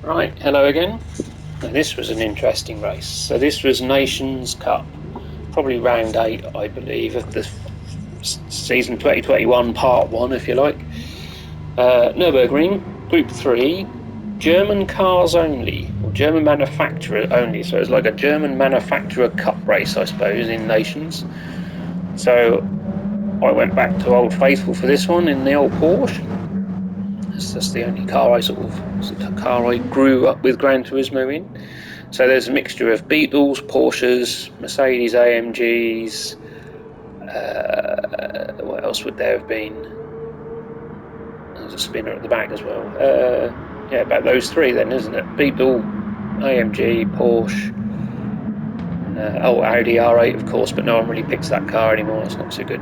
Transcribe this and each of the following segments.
Right, hello again. Now, this was an interesting race. So this was Nations Cup, probably round 8, I believe, of the season 2021 part 1, if you like. Nürburgring, Group 3, German cars only, or German manufacturer only. So it's like a German manufacturer cup race, I suppose, in Nations. So I went back to Old Faithful for this one in the old Porsche. That's the only car I grew up with Gran Turismo in. So there's a mixture of Beetles, Porsches, Mercedes AMGs. What else would there have been? There's a spinner at the back as well. Yeah, about those three then, isn't it? Beetle, AMG, Porsche. Audi R8, of course, but no one really picks that car anymore. It's not so good.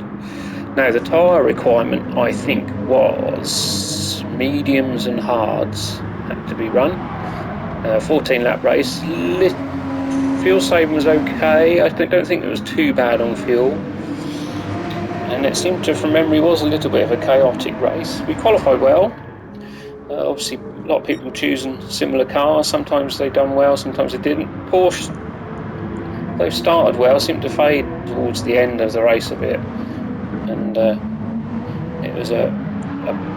Now, the tyre requirement, I think, was mediums and hards had to be run. 14 lap race. Fuel saving was okay. I don't think it was too bad on fuel. And it seemed to, from memory, was a little bit of a chaotic race. We qualified well. Obviously, a lot of people choosing similar cars. Sometimes they done well, sometimes they didn't. Porsche, they started well, seemed to fade towards the end of the race a bit. And it was a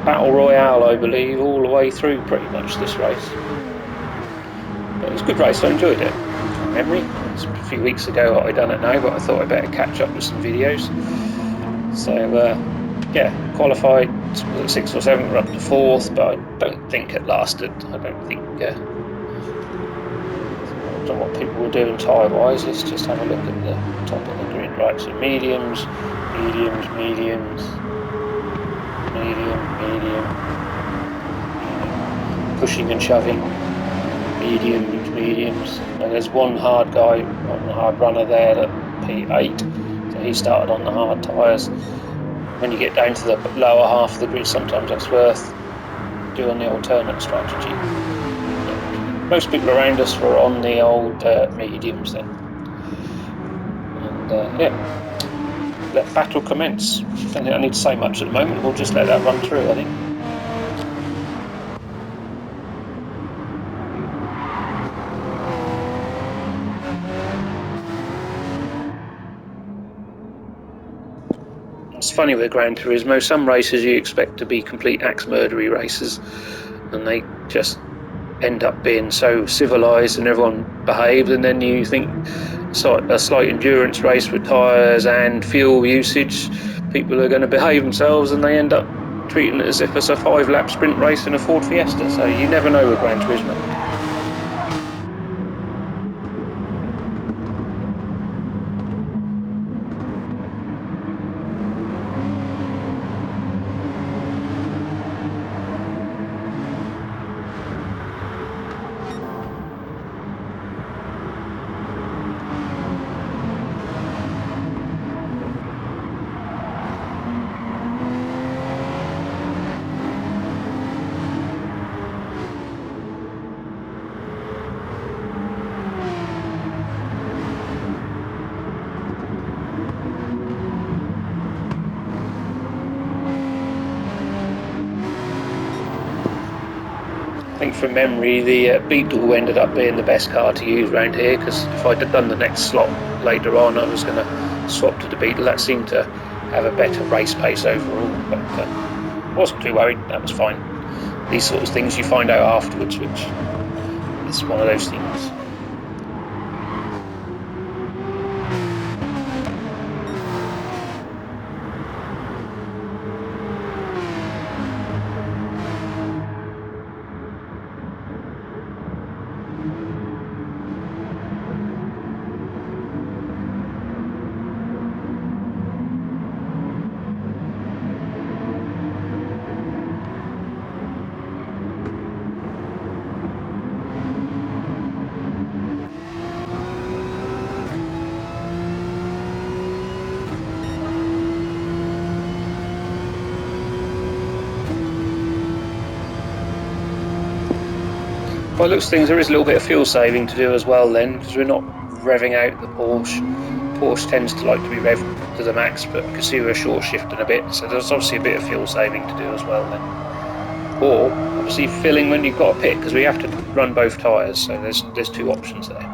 battle royale, I believe, all the way through pretty much this race. But it was a good race, I enjoyed it. From memory, it's a few weeks ago I done it now, but I thought I'd better catch up with some videos. So yeah, qualified, was it 6th or 7th, we're up to 4th, but I don't think it lasted. I don't think, I don't know what people were doing tyre-wise. Let's just have a look at the top of the grid. Right, so mediums, medium, pushing and shoving, mediums, and there's one hard guy, one hard runner there at P8, so he started on the hard tyres. When you get down to the lower half of the grid, sometimes that's worth doing the alternate strategy. Most people around us were on the old mediums then. And yeah, let battle commence. Don't think I need to say much at the moment, we'll just let that run through, I think. It's funny with Gran Turismo, some races you expect to be complete axe murdery races, and they just end up being so civilised and everyone behaves, and then you think a slight endurance race with tyres and fuel usage, people are going to behave themselves, and they end up treating it as if it's a 5-lap sprint race in a Ford Fiesta, so you never know with Gran Turismo. I think from memory the Beetle ended up being the best car to use around here, because if I'd have done the next slot later on, I was going to swap to the Beetle. That seemed to have a better race pace overall, but I wasn't too worried, that was fine. These sort of things you find out afterwards, which is one of those things. By the looks of things, there is a little bit of fuel saving to do as well then, because we're not revving out the Porsche. Porsche tends to like to be revved to the max, but you can see we're short shifting a bit, so there's obviously a bit of fuel saving to do as well then. Or obviously filling when you've got a pit, because we have to run both tyres, so there's two options there.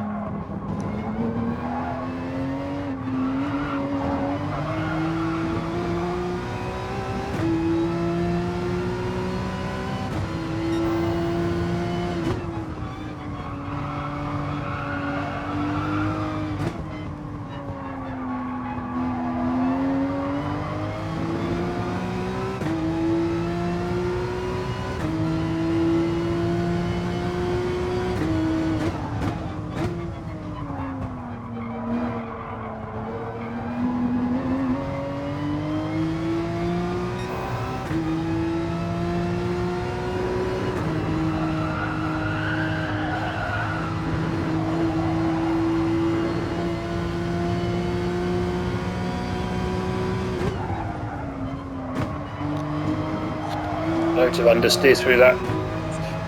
Loads of understeer through that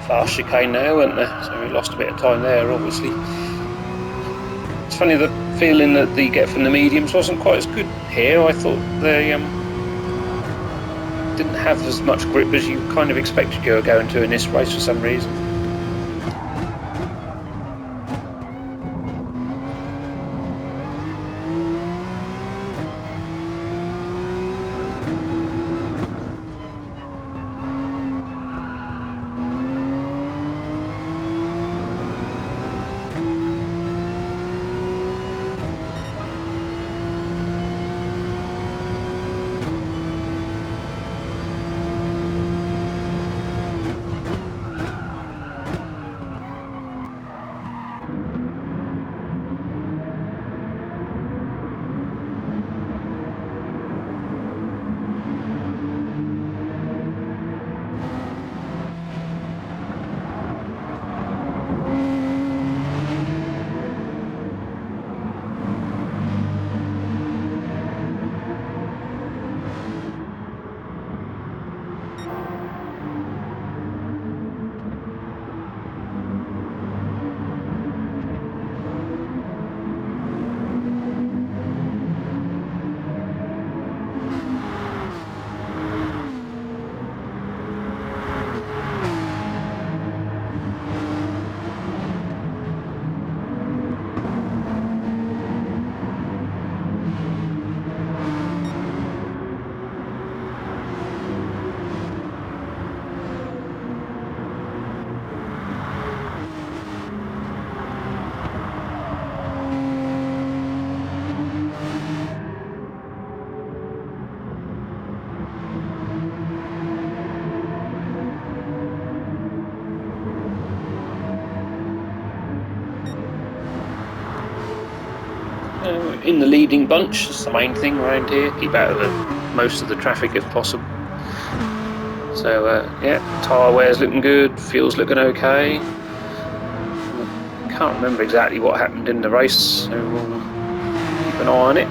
fast chicane there, weren't there? So we lost a bit of time there, obviously. It's funny, the feeling that you get from the mediums wasn't quite as good here. I thought they didn't have as much grip as you kind of expected you were going to in this race for some reason. In the leading bunch, that's the main thing around here. Keep out of most of the traffic if possible. So yeah, tyre wear's looking good, fuel's looking okay. Can't remember exactly what happened in the race, so we'll keep an eye on it.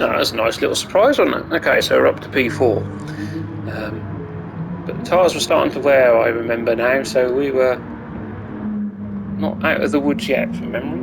No, that's a nice little surprise, wasn't it? Okay, so we're up to P4. But the tyres were starting to wear, I remember now, so we were not out of the woods yet from memory.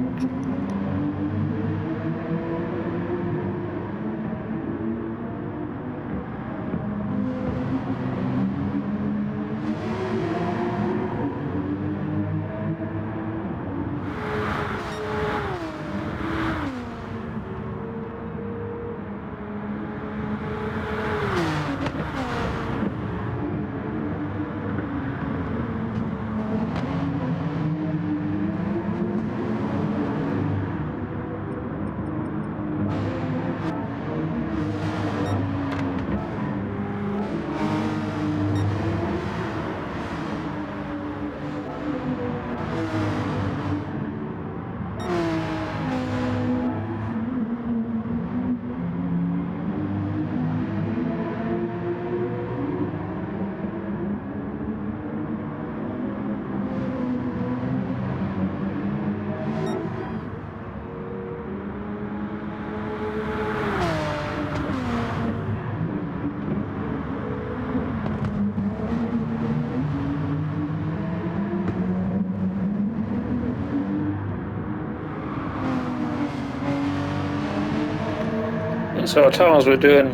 And so our tyres were doing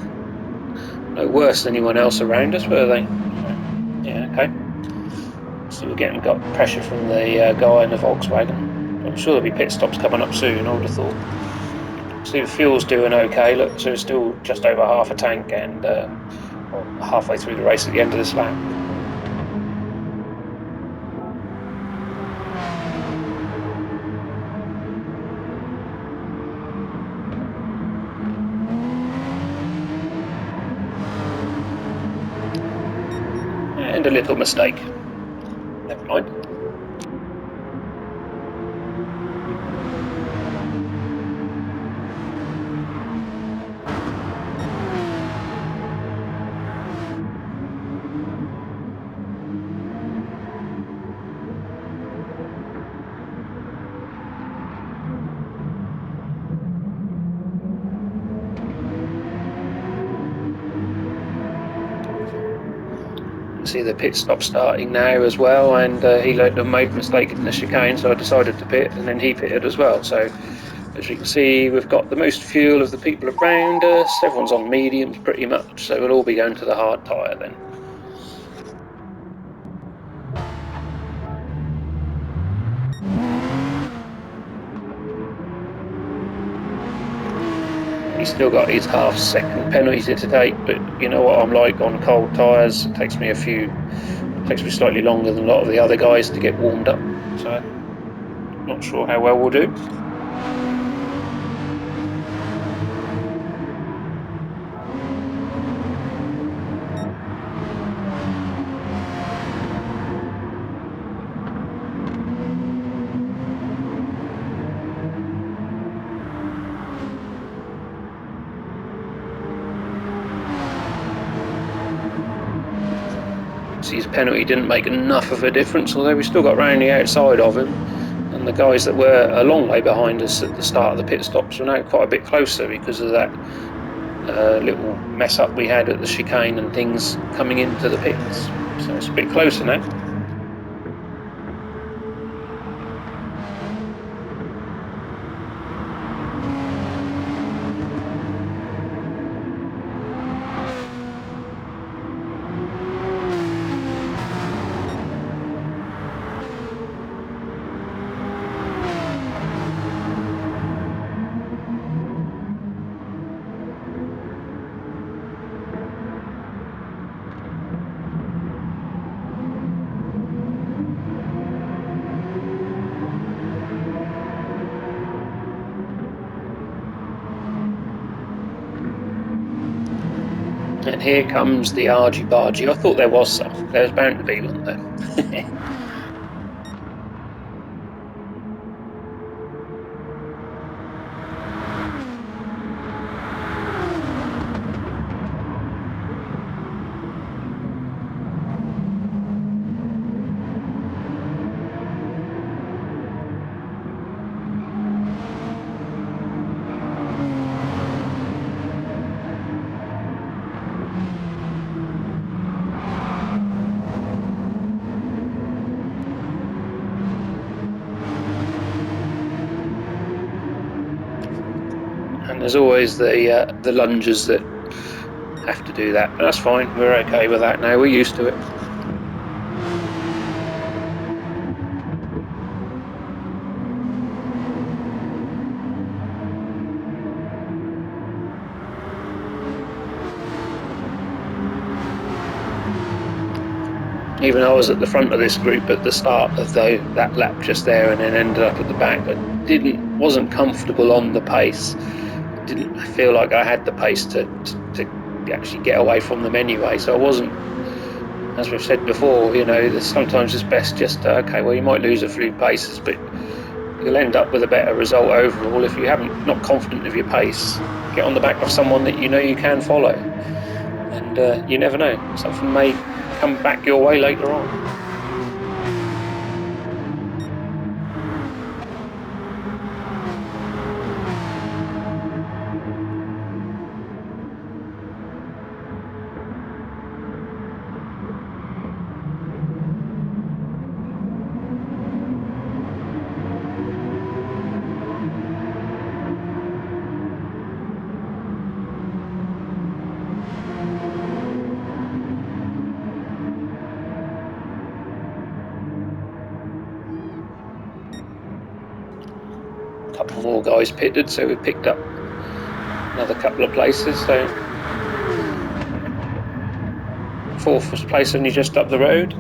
no worse than anyone else around us, were they? Yeah, okay. So we're got pressure from the guy in the Volkswagen. I'm sure there'll be pit stops coming up soon, I would have thought. See, the fuel's doing okay, look, so it's still just over half a tank and halfway through the race at the end of this lap. And a little mistake. Never mind. See the pit stop starting now as well, and he made a mistake in the chicane, so I decided to pit, and then he pitted as well. So as you can see, we've got the most fuel of the people around us. Everyone's on mediums pretty much, so we'll all be going to the hard tyre then. He's still got his half-second penalty to take, but you know what I'm like on cold tyres. It takes me slightly longer than a lot of the other guys to get warmed up. So, not sure how well we'll do. His penalty didn't make enough of a difference, although we still got round the outside of him, and the guys that were a long way behind us at the start of the pit stops were now quite a bit closer because of that little mess up we had at the chicane and things coming into the pits. So it's a bit closer now. And here comes the argy-bargy. I thought there was some. There was bound to be, wasn't there? and there's always the lunges that have to do that. But that's fine. We're okay with that now. We're used to it. Even I was at the front of this group at the start of that lap just there, and then ended up at the back. I wasn't comfortable on the pace. Didn't feel like I had the pace to actually get away from them anyway. So I wasn't, as we've said before, sometimes it's best just to, okay, well, you might lose a few paces, but you'll end up with a better result overall if you not confident of your pace. Get on the back of someone that you know you can follow, and you never know, something may come back your way later on. A couple more guys pitted, so we picked up another couple of places. So fourth place only just up the road.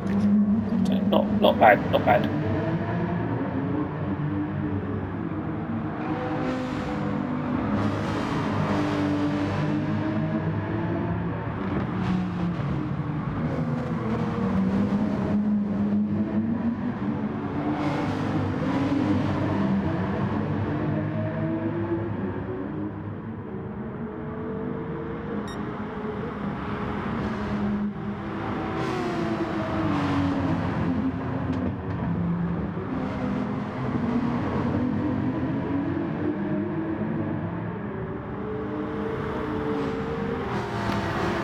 So not bad, not bad.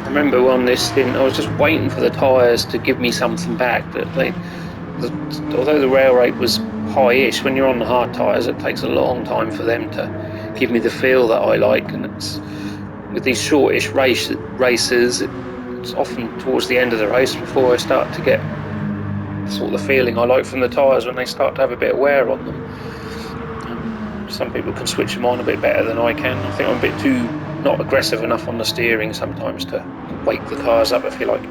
I remember on this stint, I was just waiting for the tyres to give me something back. But although the rail rate was high-ish, when you're on the hard tyres, it takes a long time for them to give me the feel that I like. And it's with these shortish races, it's often towards the end of the race before I start to get sort of the feeling I like from the tyres when they start to have a bit of wear on them. Some people can switch them on a bit better than I can. I think I'm a bit too not aggressive enough on the steering sometimes to wake the tyres up, if you like.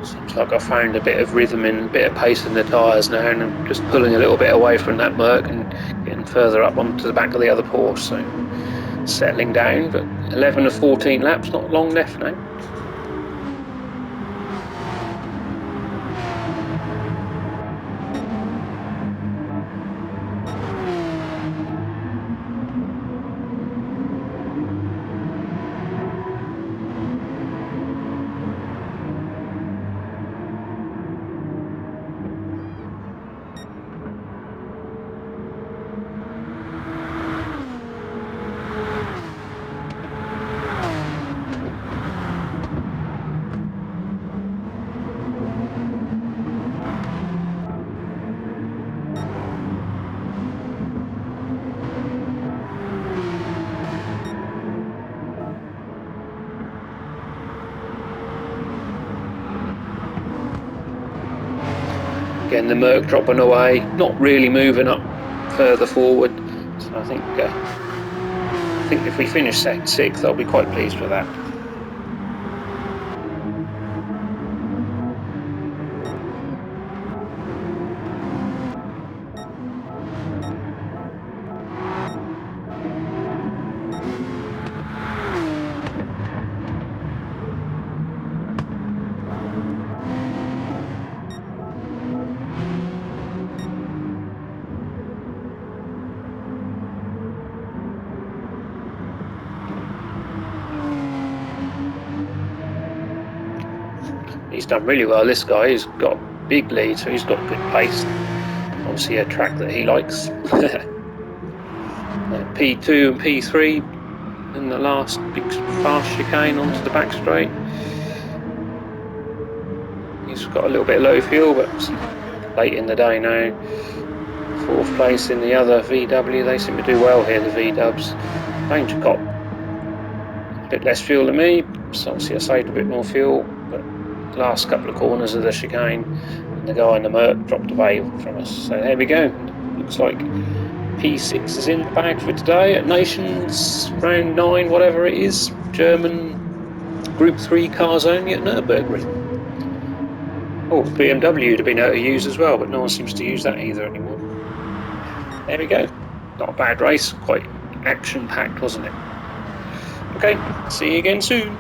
Seems like I found a bit of rhythm and a bit of pace in the tyres now, and I'm just pulling a little bit away from that Merc and getting further up onto the back of the other Porsche, so settling down. But 11 of 14 laps, not long left now. Again, the Merc dropping away, not really moving up further forward. So I think if we finish 6th, I'll be quite pleased with that. He's done really well. This guy, he's got a big lead, so he's got good pace. Obviously a track that he likes. P2 and P3 in the last big fast chicane onto the back straight. He's got a little bit of low fuel, but late in the day now. 4th place in the other VW. They seem to do well here, the V-dubs. Danger Cop, a bit less fuel than me, so obviously I saved a bit more fuel, but last couple of corners of the chicane, and the guy in the Merc dropped away from us. So there we go. Looks like P6 is in the bag for today at Nations round 9, whatever it is, German Group 3 cars only at Nürburgring. Oh, BMW would have been able to use as well, but no one seems to use that either anymore. There we go. Not a bad race, quite action-packed, wasn't it? Okay, see you again soon.